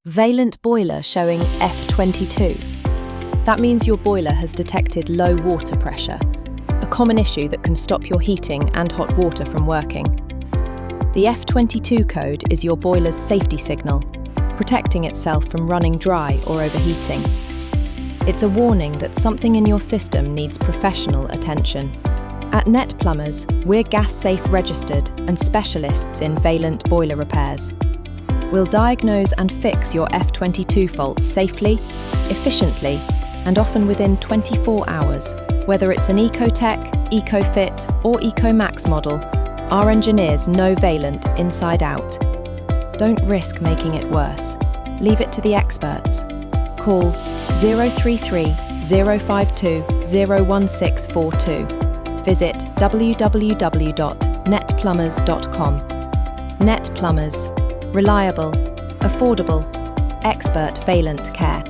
Vaillant boiler showing F22. That means your boiler has detected low water pressure, a common issue that can stop your heating and hot water from working. The F22 code is your boiler's safety signal, protecting itself from running dry or overheating. It's a warning that something in your system needs professional attention. At Net-Plumbers, we're gas-safe registered and specialists in Vaillant boiler repairs. We'll diagnose and fix your F22 faults safely, efficiently, and often within 24 hours. Whether it's an EcoTech, EcoFit, or EcoMax model, our engineers know Vaillant inside out. Don't risk making it worse. Leave it to the experts. Call 033 052 01642. Visit www.netplumbers.com. Net-Plumbers. Reliable, affordable, expert Vaillant care.